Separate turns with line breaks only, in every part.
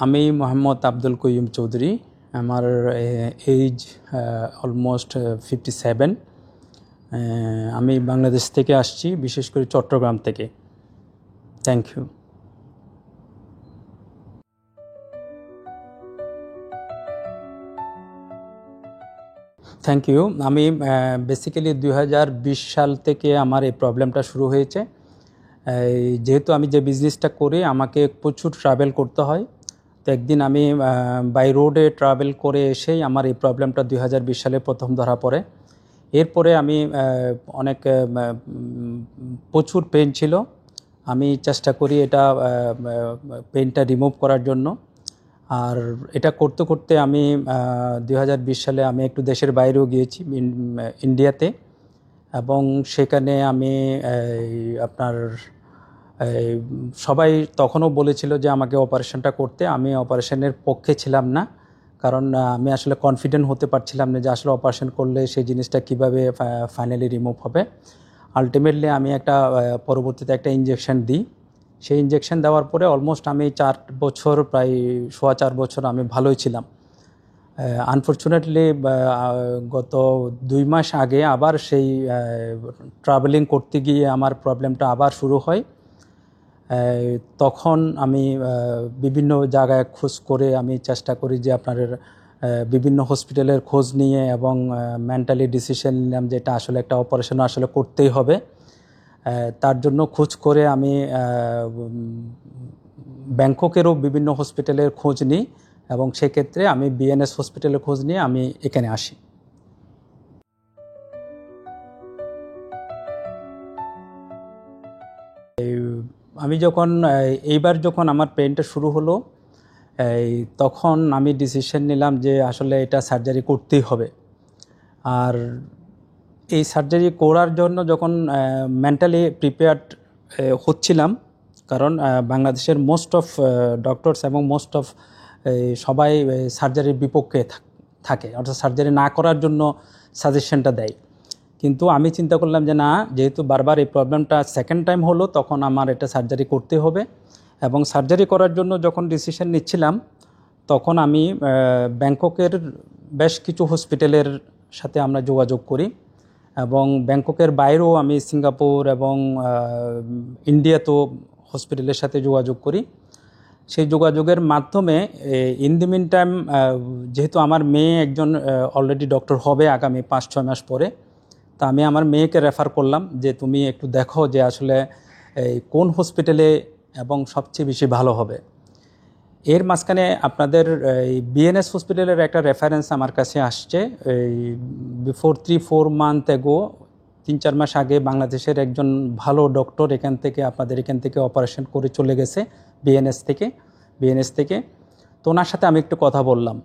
আমি মোহাম্মদ আব্দুল কয়ুম চৌধুরী। আমার age almost 57। আমি বাংলাদেশ থেকে আসছি, বিশেষ করে চট্টগ্রাম থেকে। Thank you. Thank you. আমি বেসিক্যালি 2020 সাল থেকে আমার এই প্রবলেমটা শুরু হয়েছে। যেহেতু আমি যে বিজনেসটা করি আমাকে প্রচুর ট্রাভেল করতে হয়, তো একদিন আমি বাই রোডে ট্রাভেল করে এসেই আমার এই প্রবলেমটা 2020 সালে প্রথম ধরা পড়ে। এরপরে আমি অনেক প্রচুর পেন ছিল। আমি চেষ্টা করি এটা পেনটা রিমুভ করার জন্য। আর এটা করতে করতে আমি 2020 সালে আমি একটু দেশের বাইরেও গিয়েছি, ইন্ডিয়াতে। এবং সেখানে আমি আপনার সবাই তখনও বলেছিল যে আমাকে অপারেশনটা করতে। আমি অপারেশনের পক্ষে ছিলাম না, কারণ আমি আসলে কনফিডেন্ট হতে পারছিলাম না যে আসলে অপারেশন করলে সেই জিনিসটা কিভাবে ফাইনালি রিমুভ হবে। আলটিমেটলি আমি পরবর্তীতে একটা ইঞ্জেকশন দিই। সেই ইঞ্জেকশন দেওয়ার পরে অলমোস্ট আমি 4 বছর, প্রায় 4.25 বছর আমি ভালোই ছিলাম। আনফর্চুনেটলি গত 2 মাস আগে আবার সেই ট্রাভেলিং করতে গিয়ে আমার প্রবলেমটা আবার শুরু হয়। তখন আমি বিভিন্ন জায়গায় খোঁজ করে আমি চেষ্টা করি যে আপনার বিভিন্ন হসপিটালের খোঁজ নিয়ে, এবং মেন্টালি ডিসিশন নিলাম যে এটা আসলে একটা অপারেশন আসলে করতেই হবে। তার জন্য খোঁজ করে আমি ব্যাংককেরও বিভিন্ন হসপিটালের খোঁজ নিই, এবং সেক্ষেত্রে আমি বিএনএস হসপিটালের খোঁজ নিয়ে আমি এখানে আসি। আমি এইবার যখন আমার পেনটা শুরু হলো, তখন আমি ডিসিশন নিলাম যে আসলে এটা সার্জারি করতেই হবে। আর এই সার্জারি করার জন্য যখন মেন্টালি প্রিপেয়ার্ড হচ্ছিলাম, কারণ বাংলাদেশের মোস্ট অফ ডক্টরস এবং মোস্ট অফ সবাই সার্জারির বিপক্ষে থাকে, অর্থাৎ সার্জারি না করার জন্য সাজেশনটা দেয়। কিন্তু আমি চিন্তা করলাম যে না, যেহেতু বারবার এই প্রবলেমটা সেকেন্ড টাইম হলো, তখন আমার এটা সার্জারি করতে হবে। এবং সার্জারি করার জন্য যখন ডিসিশন নিচ্ছিলাম, তখন আমি ব্যাংককের বেশ কিছু হসপিটালের সাথে আমরা যোগাযোগ করি, এবং ব্যাংককের বাইরেও আমি সিঙ্গাপুর এবং ইন্ডিয়াতেও হসপিটালের সাথে যোগাযোগ করি। সেই যোগাযোগের মাধ্যমে ইন দি মিন টাইম, যেহেতু আমার মেয়ে একজন অলরেডি ডক্টর হবে আগামী 5-6 মাস পরে, তা আমি আমার মেয়েকে রেফার করলাম যে তুমি একটু দেখো যে আসলে কোন হসপিটালে এবং সবচেয়ে বেশি ভালো হবে। এর মাঝখানে আপনাদের এই বিএনএস হসপিটালের একটা রেফারেন্স আমার কাছে আসছে। এই বিফোর 3-4 মান্থ এগো, 3-4 মাস আগে বাংলাদেশের একজন ভালো ডক্টর আপনাদের এখান থেকে অপারেশন করে চলে গেছে বিএনএস থেকে। তো ওনার সাথে আমি একটু কথা বললাম।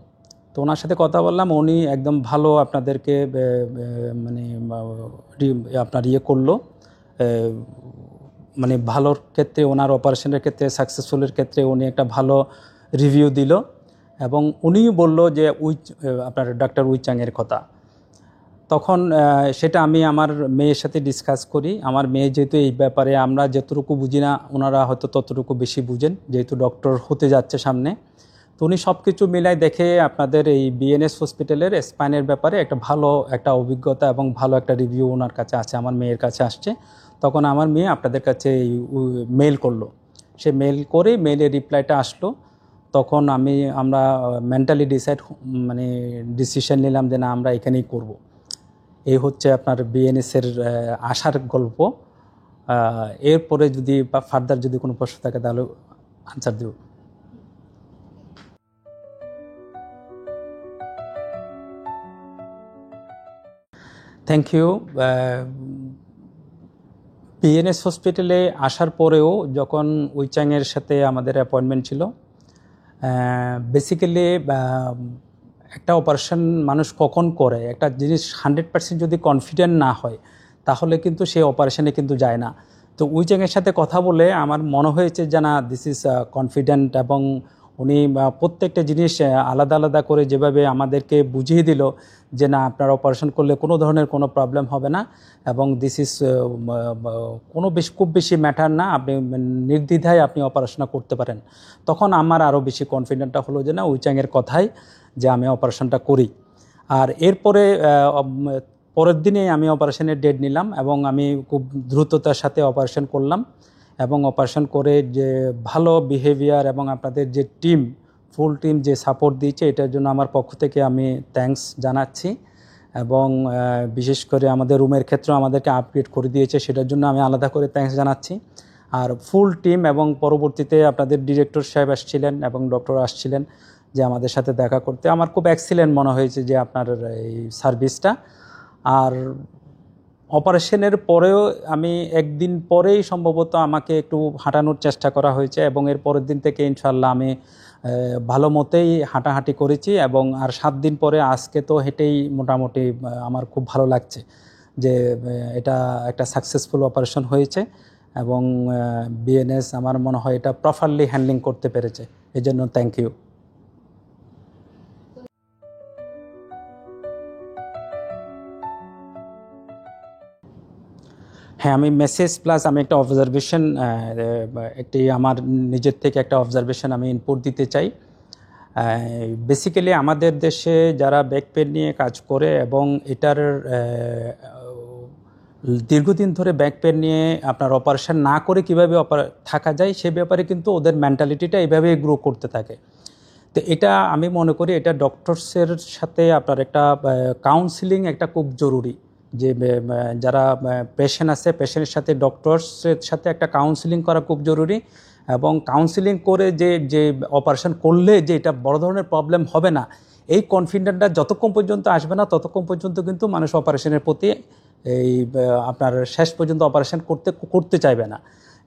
উনি একদম ভালো আপনাদেরকে মানে আপনার করলো, মানে ভালোর ক্ষেত্রে, ওনার অপারেশনের ক্ষেত্রে, সাকসেসফুলের ক্ষেত্রে উনি একটা ভালো রিভিউ দিল। এবং উনিও বলল যে আপনার ডাক্তার উইচাংয়ের কথা। তখন সেটা আমি আমার মেয়ের সাথে ডিসকাস করি। আমার মেয়ে যেহেতু এই ব্যাপারে আমরা যতটুকু বুঝি না, ওনারা হয়তো ততটুকু বেশি বুঝেন, যেহেতু ডক্টর হতে যাচ্ছে সামনে। তো উনি সব কিছু মিলাই দেখে আপনাদের এই বিএনএস হসপিটালের স্পাইনের ব্যাপারে ভালো একটা অভিজ্ঞতা এবং ভালো একটা রিভিউ ওনার কাছে আছে, আমার মেয়ের কাছে আসছে। তখন আমার মেয়ে আপনাদের কাছে মেল করলো। সে মেলের রিপ্লাইটা আসলো। তখন আমরা মেন্টালি ডিসিশন নিলাম যে না, আমরা এখানেই করব। এই হচ্ছে আপনার বিএনএসের আসার গল্প। এরপরে যদি বা ফার্দার যদি কোনো প্রশ্ন থাকে তাহলে আনসার দেব। Thank you. বিএনএস হসপিটালে আসার পরেও যখন উইচাংয়ের সাথে আমাদের অ্যাপয়েন্টমেন্ট ছিল, বেসিক্যালি একটা অপারেশন মানুষ কখন করে, একটা জিনিস 100% যদি কনফিডেন্ট না হয় তাহলে কিন্তু সেই অপারেশনে কিন্তু যায় না। তো উইচাংয়ের সাথে কথা বলে আমার মনে হয়েছে যে না, দিস ইজ কনফিডেন্ট, এবং উনি প্রত্যেকটা জিনিস আলাদা আলাদা করে যেভাবে আমাদেরকে বুঝিয়ে দিল যে না, আপনার অপারেশন করলে কোনো ধরনের কোনো প্রবলেম হবে না, এবং দিস ইজ খুব বেশি ম্যাটার না, আপনি নির্দ্বিধায় আপনি অপারেশন করতে পারেন। তখন আমার আরও বেশি কনফিডেন্টটা হলো যে না, উইচাংয়ের কথাই যে আমি অপারেশনটা করি। আর এরপরে পরের দিনেই আমি অপারেশনের ডেট নিলাম এবং আমি খুব দ্রুততার সাথে অপারেশন করলাম। এবং অপারেশন করে যে ভালো বিহেভিয়ার এবং আপনাদের যে টিম, ফুল টিম যে সাপোর্ট দিয়েছে, এটার জন্য আমার পক্ষ থেকে আমি থ্যাঙ্কস জানাচ্ছি। এবং বিশেষ করে আমাদের রুমের ক্ষেত্রেও আমাদেরকে আপগ্রেড করে দিয়েছে, সেটার জন্য আমি আলাদা করে থ্যাঙ্কস জানাচ্ছি। আর ফুল টিম এবং পরবর্তীতে আপনাদের ডিরেক্টর সাহেব আসছিলেন এবং ডক্টর আসছিলেন যে আমাদের সাথে দেখা করতে, আমার খুব এক্সিলেন্ট মনে হয়েছে যে আপনার এই সার্ভিসটা। আর অপারেশনের পরেও আমি একদিন পরেই সম্ভবত আমাকে একটু হাঁটানোর চেষ্টা করা হয়েছে, এবং এর পরের দিন থেকে ইনশাল্লাহ আমি ভালো মতেই হাঁটাহাঁটি করেছি। এবং আর 7 দিন পরে আজকে তো হেঁটেই মোটামুটি আমার খুব ভালো লাগছে যে এটা একটা সাকসেসফুল অপারেশন হয়েছে, এবং বিএনএস আমার মনে হয় এটা প্রপারলি হ্যান্ডলিং করতে পেরেছে। এই জন্য থ্যাংক ইউ। হ্যাঁ, আমি মেসেজ প্লাস আমি একটা অবজারভেশন, একটি আমার নিজের থেকে একটা অবজারভেশন আমি ইনপুট দিতে চাই। বেসিক্যালি আমাদের দেশে যারা ব্যাক পেন নিয়ে কাজ করে এবং এটার দীর্ঘদিন ধরে ব্যাক পেন নিয়ে আপনার অপারেশন না করে কীভাবে থাকা যায় সে ব্যাপারে কিন্তু ওদের মেন্টালিটিটা এইভাবেই গ্রো করতে থাকে। তো এটা আমি মনে করি এটা ডক্টরসের সাথে আপনার একটা কাউন্সিলিং একটা খুব জরুরি, যে যারা পেশেন্ট আছে পেশেন্টের সাথে ডক্টরসের সাথে একটা কাউন্সিলিং করা খুব জরুরি। এবং কাউন্সিলিং করে যে অপারেশন করলে যে এটা বড় ধরনের প্রবলেম হবে না, এই কনফিডেন্টটা যতক্ষণ পর্যন্ত আসবে না ততক্ষণ পর্যন্ত কিন্তু মানুষ অপারেশনের প্রতি এই আপনার শেষ পর্যন্ত অপারেশন করতে চাইবে না।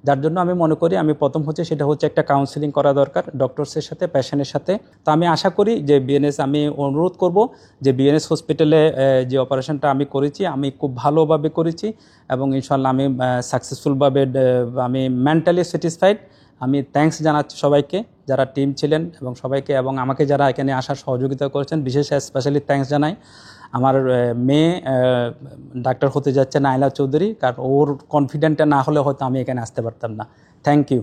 যার জন্য আমি মনে করি আমি প্রথম সেটা হচ্ছে একটা কাউন্সিলিং করা দরকার ডক্টরসের সাথে পেশেন্টের সাথে। তো আমি আশা করি যে বিএনএস, আমি অনুরোধ করব যে বিএনএস হসপিটালে যে অপারেশনটা আমি করেছি আমি খুব ভালোভাবে করেছি, এবং ইনশাল্লাহ আমি সাকসেসফুলভাবে আমি মেন্টালি স্যাটিসফাইড। আমি থ্যাঙ্কস জানাচ্ছি সবাইকে যারা টিম ছিলেন এবং সবাইকে, এবং আমাকে যারা এখানে আসার সহযোগিতা করেছেন, বিশেষ স্পেশালি থ্যাঙ্কস জানাই আমার মেয়ে ডাক্তার হতে যাচ্ছে নাইলা চৌধুরী, কারণ ওর কনফিডেন্টটা না হলে হয়তো আমি এখানে আসতে পারতাম না। Thank you.